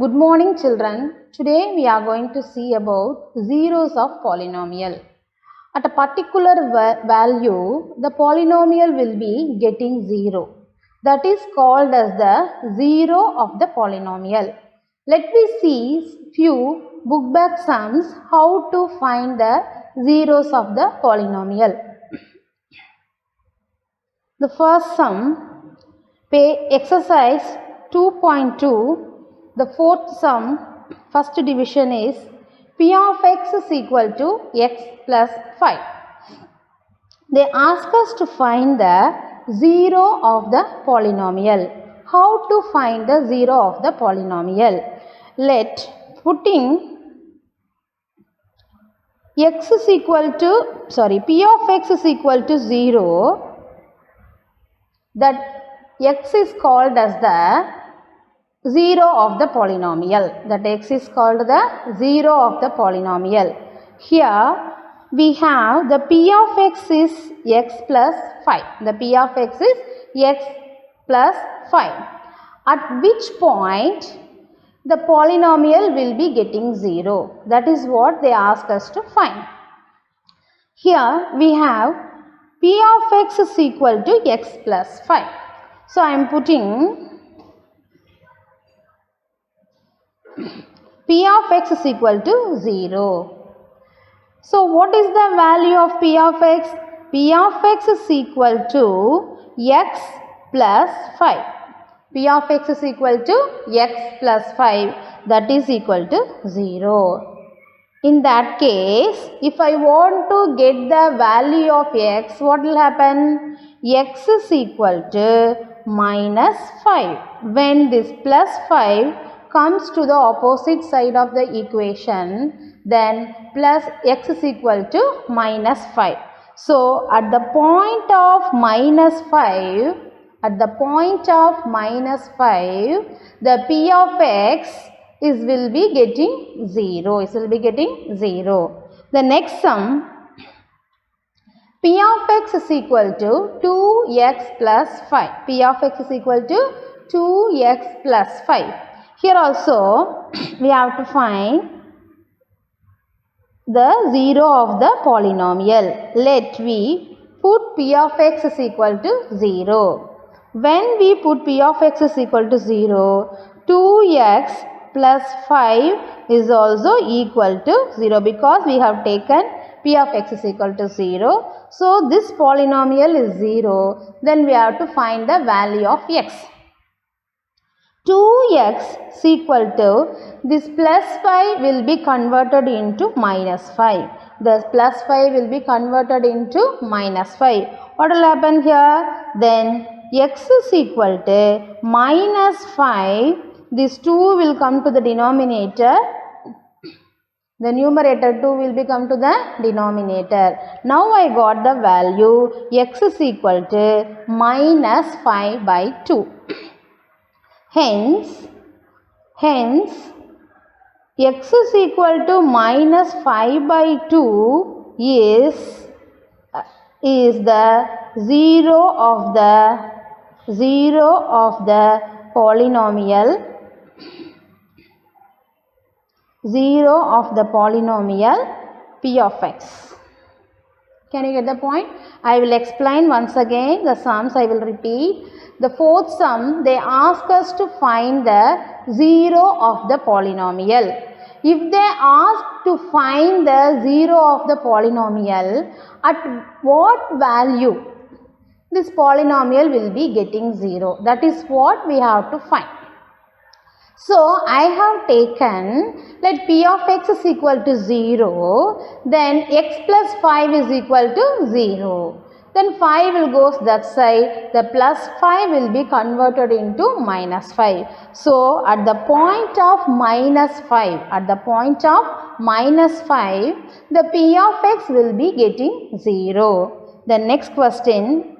Good morning children. Today we are going to see about zeros of polynomial. At a particular value, the polynomial will be getting 0. That is called as the zero of the polynomial. Let me see few book back sums how to find the zeros of the polynomial. The first sum, exercise 2.2. The fourth sum, first division is P of x is equal to x plus 5. They ask us to find the zero of the polynomial. How to find the zero of the polynomial? Putting x is equal to, P of x is equal to 0, that x is called as the zero of the polynomial. That x is called the zero of the polynomial. Here we have the P of x is x plus 5. The P of x is x plus 5. At which point the polynomial will be getting 0. That is what they ask us to find. Here we have P of x is equal to x plus 5. So I am putting P of x is equal to 0. So what is the value of P of x? P of x is equal to x plus 5. P of x is equal to x plus 5, that is equal to 0. In that case, if I want to get the value of x, what will happen? X is equal to minus 5. When this plus 5 comes to the opposite side of the equation, then plus x is equal to minus 5. So at the point of minus 5, the P of x will be getting 0. It will be getting 0. The next sum, P of x is equal to 2x plus 5. P of x is equal to 2x plus 5. Here also we have to find the zero of the polynomial. Let we put P of x is equal to 0. When we put P of x is equal to 0, 2x plus 5 is also equal to 0 because we have taken P of x is equal to 0. So this polynomial is 0. Then we have to find the value of x. 2x is equal to, this plus 5 will be converted into minus 5. The plus 5 will be converted into minus 5. What will happen here? Then x is equal to minus 5. This 2 will come to the denominator. The numerator 2 will become to the denominator. Now I got the value x is equal to minus 5 by 2. Hence, x is equal to minus 5 by 2 is the zero of the polynomial. Zero of the polynomial P of x. Can you get the point? I will explain once again the sums. I will repeat. The fourth sum, they ask us to find the zero of the polynomial. If they ask to find the zero of the polynomial, at what value this polynomial will be getting 0? That is what we have to find. So I have taken, let P of x is equal to 0, then x plus 5 is equal to 0. Then 5 will go that side, the plus 5 will be converted into minus 5. So at the point of minus 5, the P of x will be getting 0. The next question,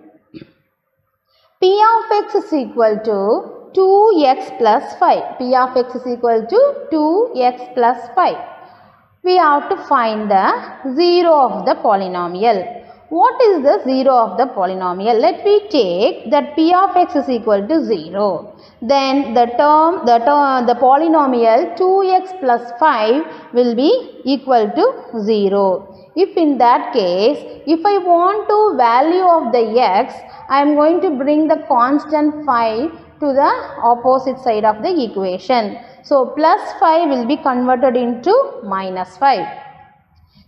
P of x is equal to 2x plus 5. P of x is equal to 2x plus 5. We have to find the zero of the polynomial. What is the 0 of the polynomial? Let me take that p of x is equal to 0. Then the polynomial 2x plus 5 will be equal to 0. If in that case, if I want to value of the x, I am going to bring the constant 5 to the opposite side of the equation. So plus 5 will be converted into minus 5.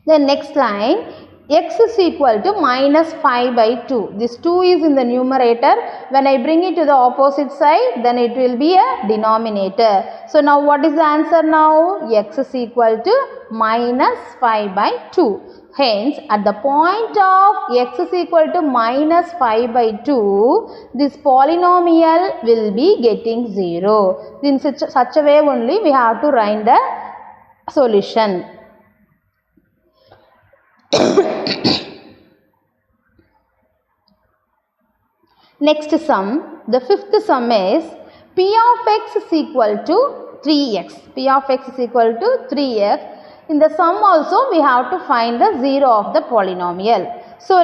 The next line, x is equal to minus 5 by 2. This 2 is in the numerator. When I bring it to the opposite side, then it will be a denominator. So now what is the answer now? X is equal to minus 5 by 2. Hence, at the point of x is equal to minus 5 by 2, this polynomial will be getting 0. In such a way only we have to write the solution. Next sum, the fifth sum is p of x is equal to 3x. P of x is equal to 3x. In the sum also we have to find the 0 of the polynomial. So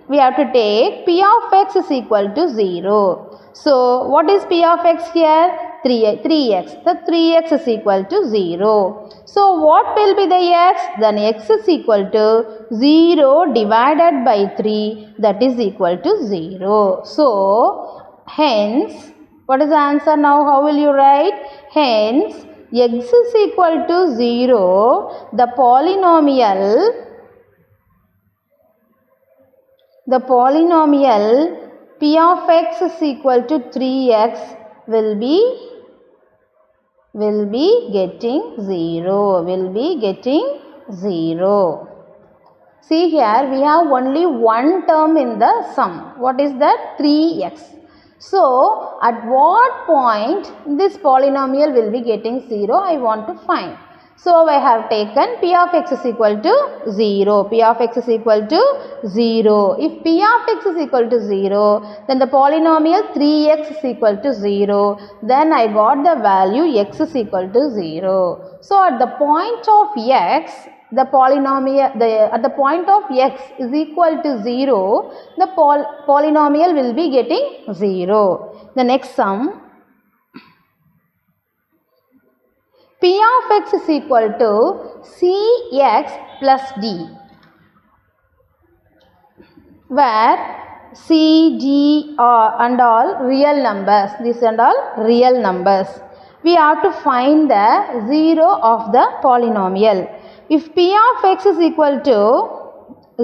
we have to take p of x is equal to 0. So what is p of x here? 3x. The 3x is equal to 0. So what will be the x? Then x is equal to 0 divided by 3, that is equal to 0. So hence, what is the answer now? How will you write? Hence, x is equal to 0, the polynomial p of x is equal to 3x will be getting 0. See here, we have only one term in the sum. What is that? 3x. So, at what point this polynomial will be getting 0? I want to find. So, I have taken p of x is equal to 0. P of x is equal to 0. If p of x is equal to 0, then the polynomial 3x is equal to 0. Then I got the value x is equal to 0. So, at the point of x, the polynomial at the point of x is equal to 0, the polynomial will be getting 0. The next sum, p of x is equal to cx plus d, where c, d and all real numbers. These and all real numbers. We have to find the 0 of the polynomial. If p of x is equal to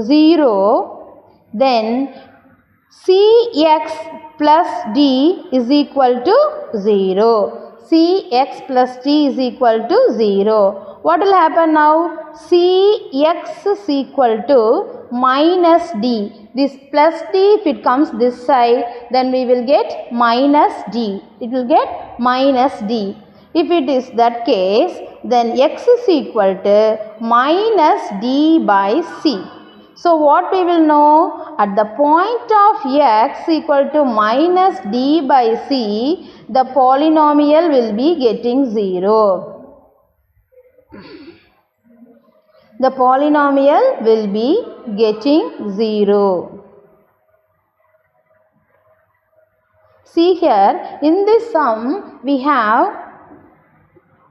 0, then cx plus d is equal to 0. Cx plus d is equal to 0. What will happen now? Cx is equal to minus d. This plus d, if it comes this side, then we will get minus d. It will get minus d. If it is that case, then x is equal to minus d by c. So what we will know? At the point of x equal to minus d by c, the polynomial will be getting 0. The polynomial will be getting 0. See here, in this sum we have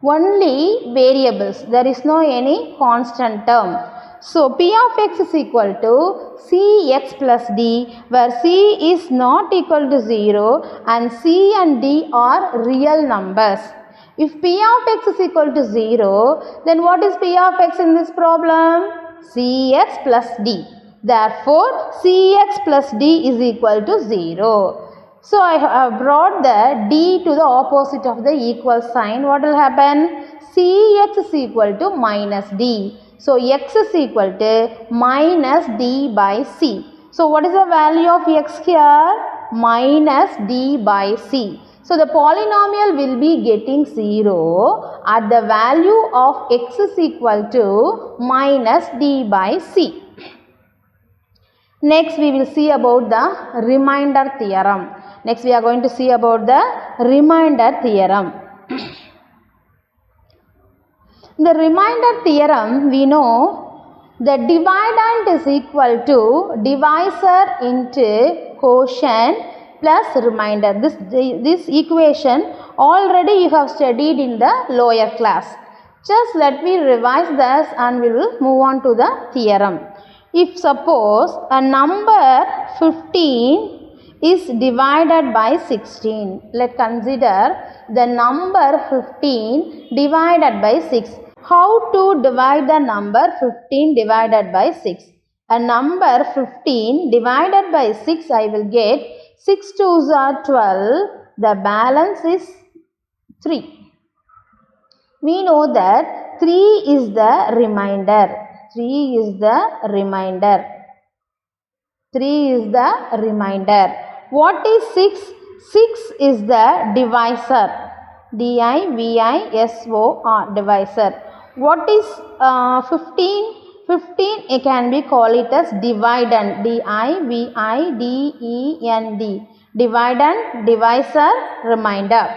only variables. There is no any constant term. So, p of x is equal to cx plus d, where c is not equal to 0 and c and d are real numbers. If p of x is equal to 0, then what is p of x in this problem? cx plus d. Therefore, cx plus d is equal to 0. So, I have brought the d to the opposite of the equal sign. What will happen? cx is equal to minus d. So, x is equal to minus d by c. So, what is the value of x here? Minus d by c. So, the polynomial will be getting 0 at the value of x is equal to minus d by c. Next, we will see about the remainder theorem. Next, we are going to see about the remainder theorem. The remainder theorem, we know the dividend is equal to divisor into quotient plus remainder. This equation already you have studied in the lower class. Just let me revise this and we will move on to the theorem. If suppose a number 15 is divided by 16, let's consider the number 15 divided by 6. How to divide the number 15 divided by 6? A number 15 divided by 6, I will get 6 2s are 12, the balance is 3. We know that 3 is the remainder. 3 is the remainder. 3 is the remainder. What is 6? 6 is the divisor. D-I-V-I-S-O-R, divisor. What is 15? 15 it can be called it as dividend. D-I-V-I-D-E-N-D. Dividend, divisor, remainder.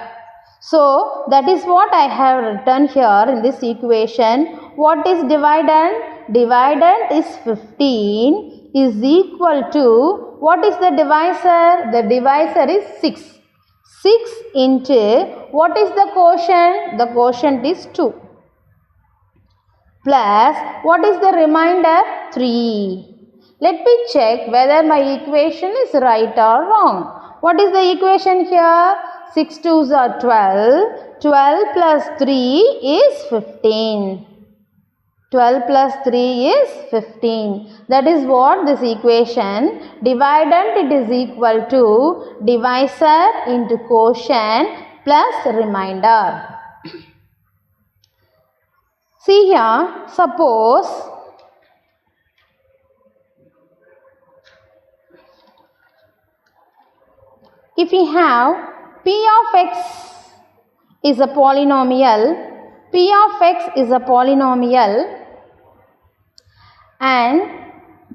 So that is what I have written here in this equation. What is dividend? Dividend is 15 is equal to, what is the divisor? The divisor is 6. 6 into, what is the quotient? The quotient is 2. Plus, what is the remainder? 3. Let me check whether my equation is right or wrong. What is the equation here? 6 2s are 12. 12 plus 3 is 15. 12 plus 3 is 15. That is what this equation. Dividend it is equal to divisor into quotient plus remainder. See here, suppose if we have P of x is a polynomial, P of x is a polynomial and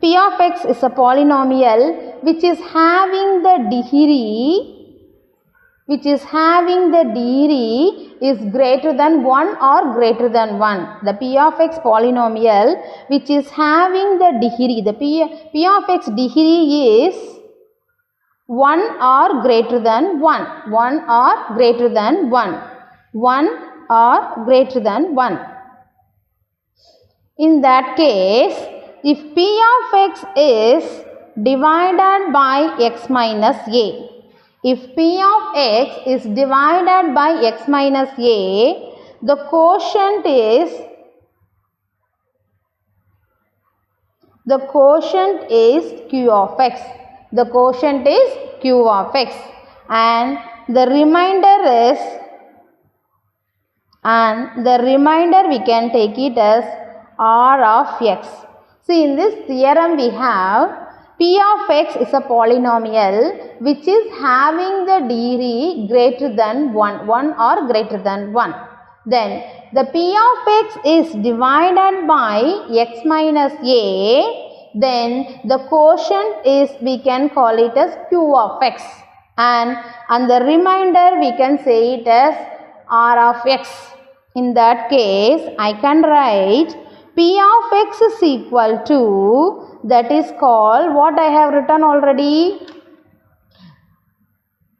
P of x is a polynomial which is having the degree is greater than 1 or greater than 1. The P of x polynomial which is having the degree, the P of x degree is 1 or greater than 1. 1 or greater than 1. 1 or greater than 1. In that case, if P of x is divided by x minus a, if P of x is divided by x minus a, the quotient is q of x. The quotient is q of x and the remainder we can take it as r of x. See, in this theorem we have P of x is a polynomial which is having the degree greater than 1 or greater than 1. Then the P of x is divided by x minus a, then the quotient is, we can call it as q of x and the remainder we can say it as r of x. In that case, I can write P of x is equal to, that is called, what I have written already,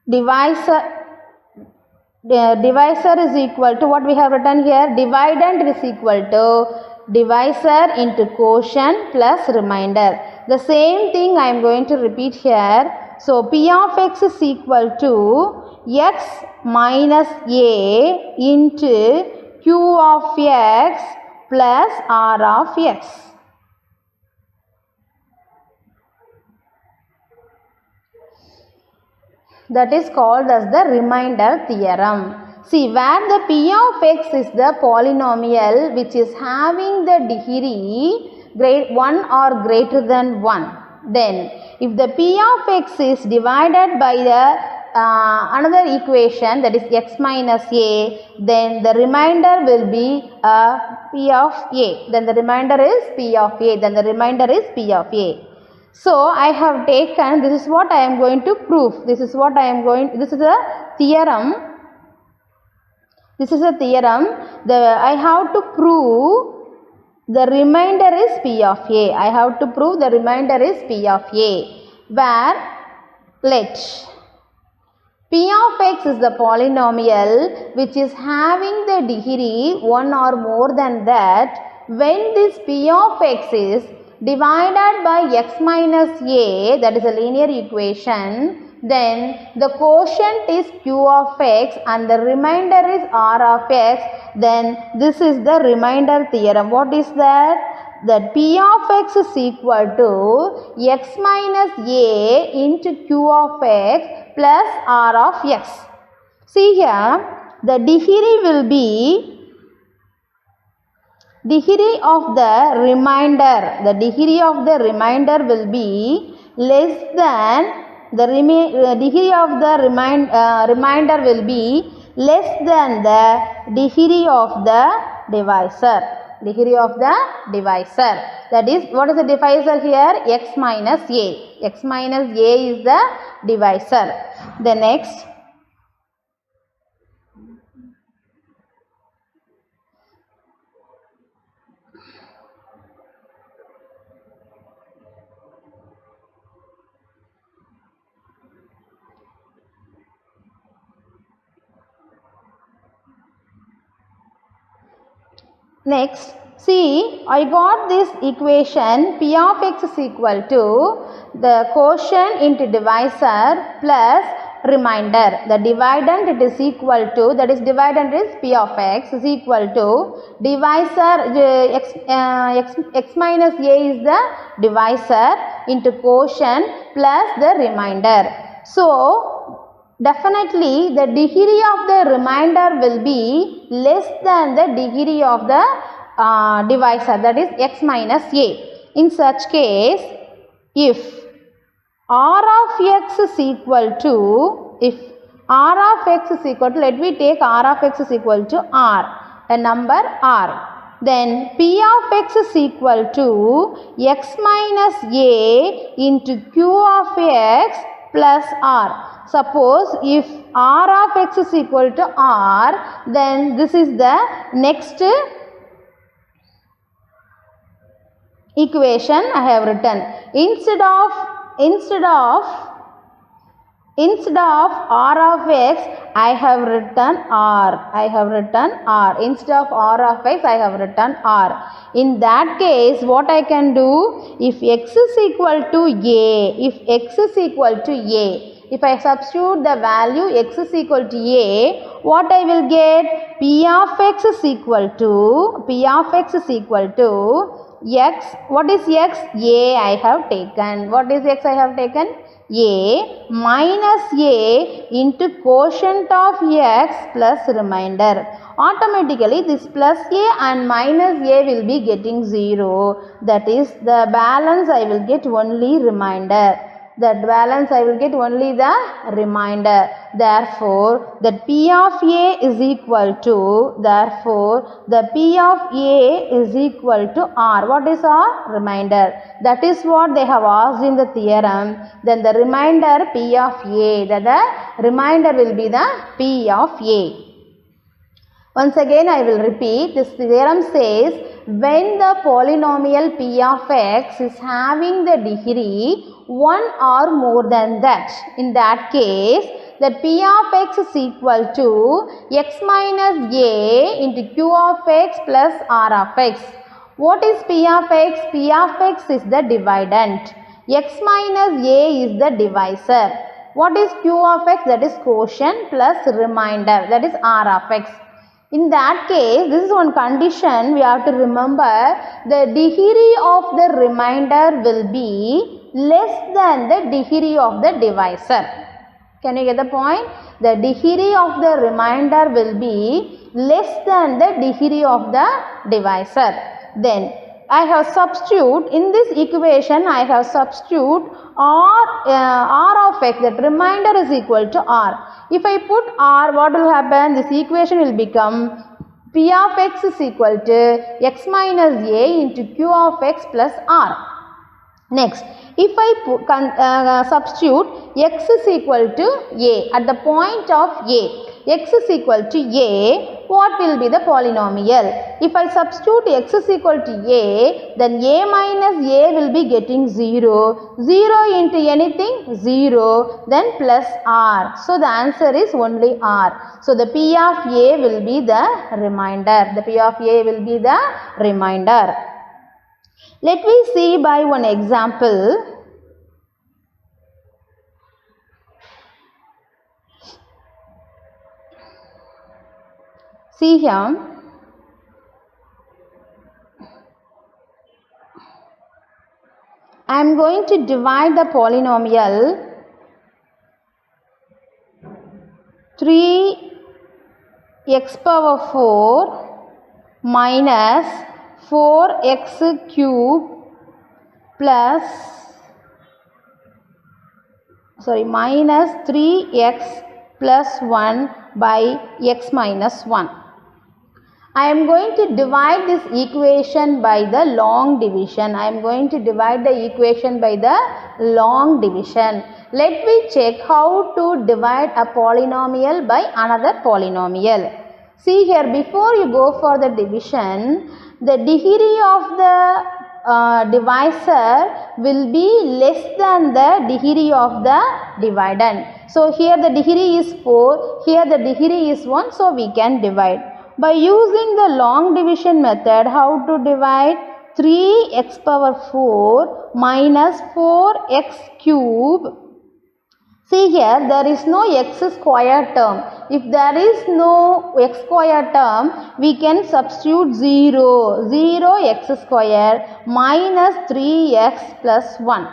divisor is equal to, what we have written here, dividend is equal to divisor into quotient plus remainder. The same thing I am going to repeat here. So P of x is equal to x minus a into q of x plus r of x. That is called as the remainder theorem. See, where the P of x is the polynomial which is having the degree 1 or greater than 1. Then, if the P of x is divided by the another equation, that is x minus a, then the remainder will be P of a. Then the remainder is P of a. Then the remainder is P of a. So, I have taken, this is what I am going to prove. This is a theorem. This is a theorem. I have to prove the remainder is P of A. I have to prove the remainder is P of A, where let P of x is the polynomial which is having the degree 1 or more than that when this P of x is divided by x minus a, that is a linear equation, then the quotient is q of x and the remainder is r of x, then this is the remainder theorem. What is that? That P of x is equal to x minus a into q of x plus r of x. See here, the degree will be degree of the remainder. The degree of the remainder will be less than the degree of the remainder will be less than the degree of the divisor. Degree of the divisor. That is, what is the divisor here? X minus a. X minus a is the divisor. The next, see, I got this equation P of x is equal to the quotient into divisor plus remainder. The dividend it is equal to, that is dividend is P of x is equal to divisor x minus a is the divisor into quotient plus the remainder. So, definitely the degree of the remainder will be less than the degree of the divisor, that is x minus a. In such case, if r of x is equal to, let me take r of x is equal to r, a number r, then P of x is equal to x minus a into q of x plus r. Suppose if r of x is equal to r, then this is the next equation I have written. Instead of r of x, I have written r. Instead of r of x, I have written r. In that case, what I can do? If x is equal to a, if I substitute the value x is equal to a, what I will get? P of x is equal to x. What is x? A I have taken. What is x I have taken? A minus a into quotient of x plus remainder. Automatically this plus a and minus a will be getting 0. That is, the balance I will get only remainder. Therefore, the P of A is equal to R. What is R? Remainder. That is what they have asked in the theorem. Then the remainder P of A. The remainder will be the P of A. Once again I will repeat. This theorem says when the polynomial P of x is having the degree 1 or more than that, in that case that P of x is equal to x minus a into q of x plus r of x. What is P of x? P of x is the dividend. X minus a is the divisor. What is q of x? That is quotient plus remainder, that is r of x. In that case, this is one condition we have to remember. The degree of the remainder will be less than the degree of the divisor. Can you get the point? The degree of the remainder will be less than the degree of the divisor. Then I have substitute in this equation. I have substitute r of x, that remainder is equal to r. If I put r, what will happen? This equation will become P of x is equal to x minus a into q of x plus r. Next, if I substitute x is equal to a at the point of a, x is equal to a, what will be the polynomial? If I substitute x is equal to a, then a minus a will be getting 0. 0 into anything? 0. Then plus r. So the answer is only r. So the p of a will be the remainder. The p of a will be the remainder. Let me see by one example. See here, I am going to divide the polynomial 3x power 4 minus 4x cube plus minus 3x plus 1 by x minus 1. I am going to divide this equation by the long division. I am going to divide the equation by the long division. Let me check how to divide a polynomial by another polynomial. See here, before you go for the division, the degree of the divisor will be less than the degree of the dividend. So here the degree is 4, here the degree is 1, so we can divide. By using the long division method, how to divide? 3x power 4 minus 4x cube. See here, there is no x square term. If there is no x square term, we can substitute 0. 0 x square minus 3x plus 1.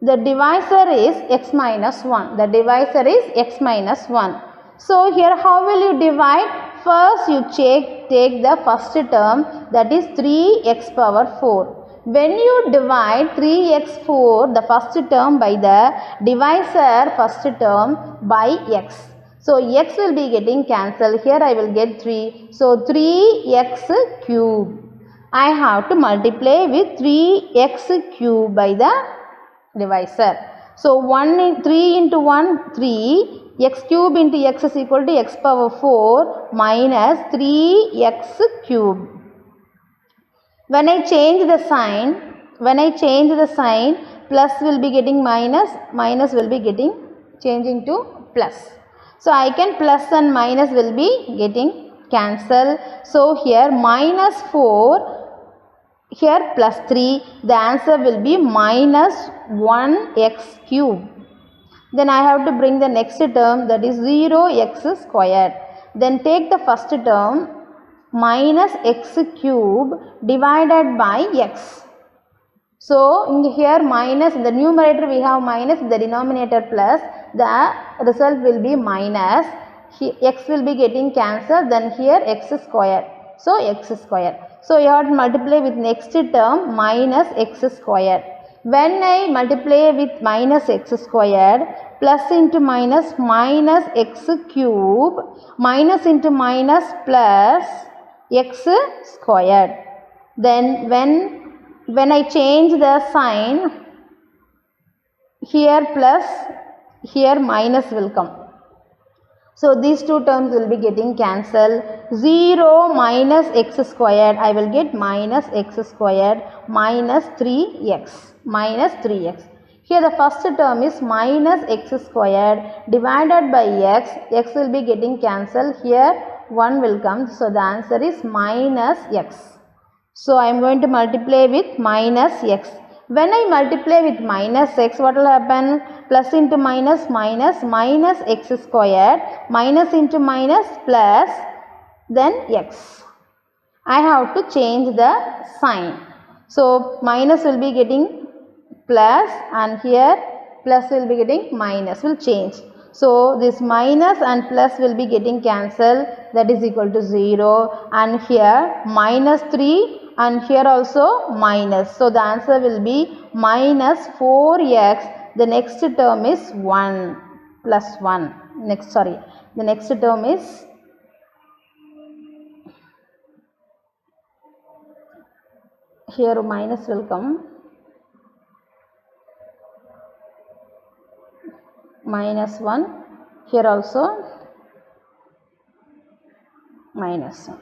The divisor is x minus 1. The divisor is x minus 1. So here how will you divide? First you take the first term, that is 3x power 4. When you divide 3x4, the first term, by the divisor first term by x. So x will be getting cancelled. Here I will get 3. So 3x cube. I have to multiply with 3x cube by the divisor. So 3 into 1, 3. X cube into x is equal to x power 4 minus 3x cube. When I change the sign, plus will be getting minus, minus will be getting changing to plus. So I can plus and minus will be getting cancelled. So here minus 4, here plus 3, the answer will be minus 1x cube. Then I have to bring the next term, that is 0x squared. Then take the first term, minus x cube divided by x. So here minus, in the numerator we have minus, in the denominator plus, the result will be minus. X will be getting cancelled, then here x squared. So x squared. So you have to multiply with next term, minus x squared. When I multiply with minus x squared, plus into minus, minus x cube, minus into minus plus x squared. Then when I change the sign, here plus, here minus will come. So these two terms will be getting cancelled. 0 minus x squared, I will get minus x squared minus 3x. Here the first term is minus x squared divided by x. X will be getting cancelled. Here 1 will come. So the answer is minus x. So I am going to multiply with minus x. When I multiply with minus x, what will happen? Plus into minus, minus, minus x squared, minus into minus plus, then x. I have to change the sign. So minus will be getting plus, and here plus will be getting minus, will change. So this minus and plus will be getting cancelled, that is equal to 0, and here minus 3 and here also minus. So the answer will be minus 4x. The next term is 1 plus 1. The next term is here minus will come. Minus 1, here also minus 1.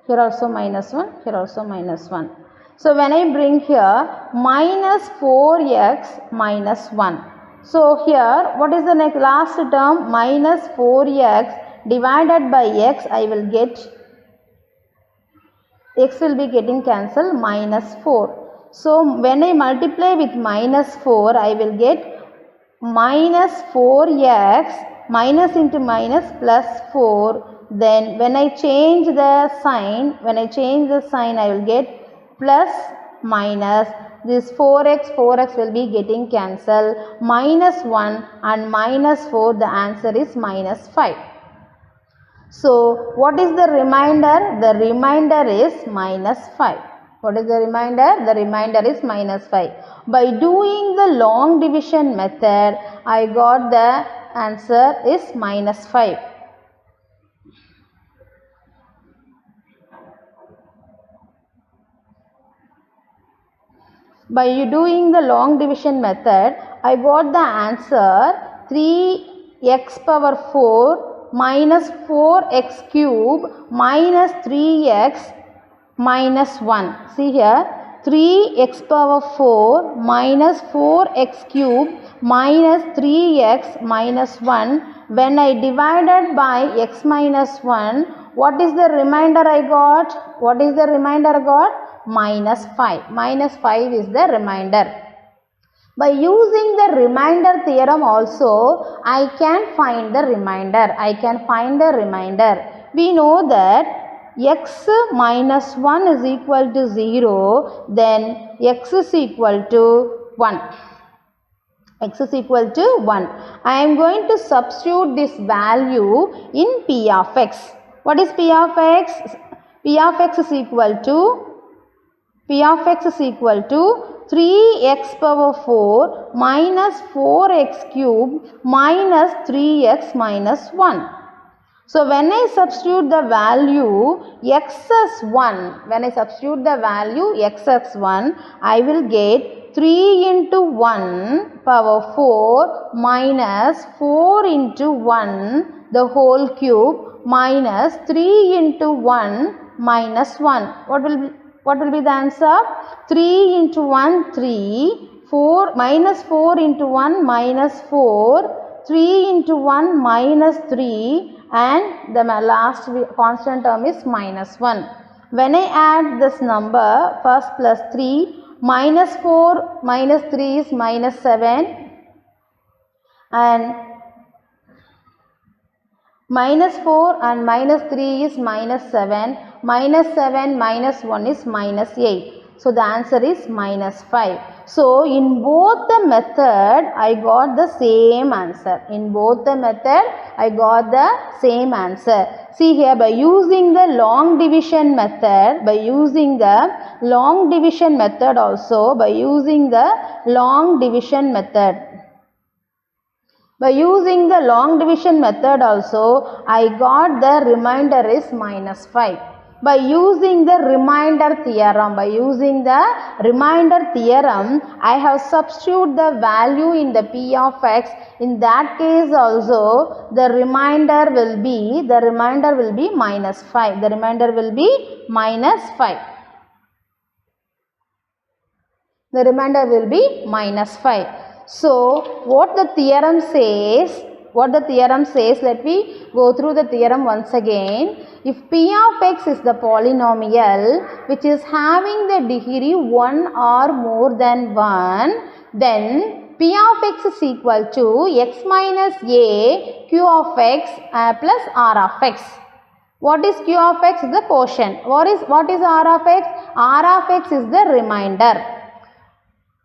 Here also minus 1, here also minus 1. So when I bring here minus 4x minus 1. So here what is the next last term? Minus 4x divided by x, I will get, x will be getting cancelled, minus 4. So when I multiply with minus 4, I will get minus 4x, minus into minus plus 4. Then when I change the sign, I will get plus minus. This 4x will be getting cancelled. Minus 1 and minus 4, the answer is minus 5. So what is the remainder? The remainder is minus 5. What is the remainder? The remainder is minus 5. By doing the long division method, I got the answer is minus 5. By doing the long division method, I got the answer 3x power 4 minus 4x cube minus 3x minus 1. See here, 3x power 4 minus 4x cube minus 3x minus 1. When I divided by x minus 1, what is the remainder I got? What is the remainder I got? Minus 5. Minus 5 is the remainder. By using the remainder theorem also, I can find the remainder. We know that x minus 1 is equal to 0, then x is equal to 1. X is equal to 1. I am going to substitute this value in P of x. What is P of x? P of x is equal to 3x power 4 minus 4x cube minus 3x minus 1. So when I substitute the value x as 1, I will get 3 into 1 power 4 minus 4 into 1 the whole cube minus 3 into 1 minus 1. What will be the answer? 3 into 1, 3, 4, minus 4 into 1, minus 4, 3 into 1, minus 3, and the last constant term is minus 1. When I add this number, first plus 3, minus 4 minus 3 is minus 7, and minus 4 and minus 3 is minus 7. Minus 7 minus 1 is minus 8. So the answer is minus 5. So in both the method, I got the same answer. See here, by using the long division method, also, By using the long division method also, I got the remainder is minus 5. By using the remainder theorem, I have substituted the value in the P of x. In that case also, the remainder will be minus 5. So what the theorem says, let me go through the theorem once again. If P of x is the polynomial which is having the degree 1 or more than 1, then P of x is equal to x minus a q of x plus r of x. What is q of x? Is the quotient. What is r of x? R of x is the remainder.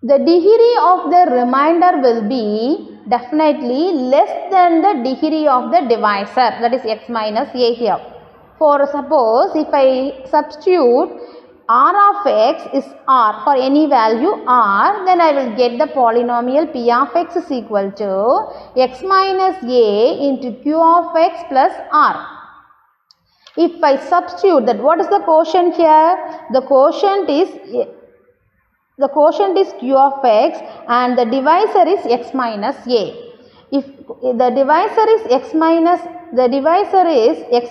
The degree of the remainder will be definitely less than the degree of the divisor, that is x minus a here. For suppose if I substitute r of x is r for any value r, then I will get the polynomial P of x is equal to x minus a into q of x plus r. If I substitute that, what is the quotient here? The quotient is q of x and the divisor is x minus a. if the divisor is x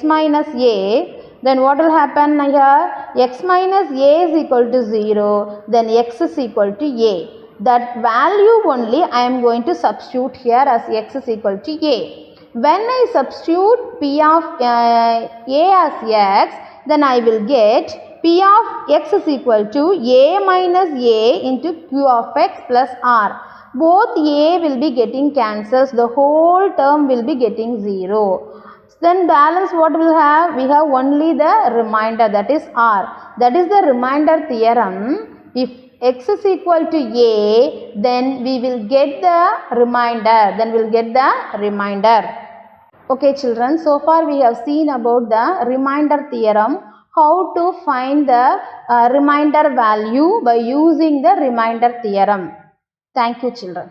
minus a, then what will happen here? X minus a is equal to 0, then x is equal to a. That value only I am going to substitute here as x is equal to a. When I substitute p of a as x, then I will get p of x is equal to a minus a into q of x plus r. Both a will be getting cancels, the whole term will be getting 0. Then balance what will have? We have only the remainder, that is r. That is the remainder theorem. If x is equal to a, then we will get the remainder. Okay children, so far we have seen about the remainder theorem, how to find the remainder value by using the remainder theorem. Thank you children.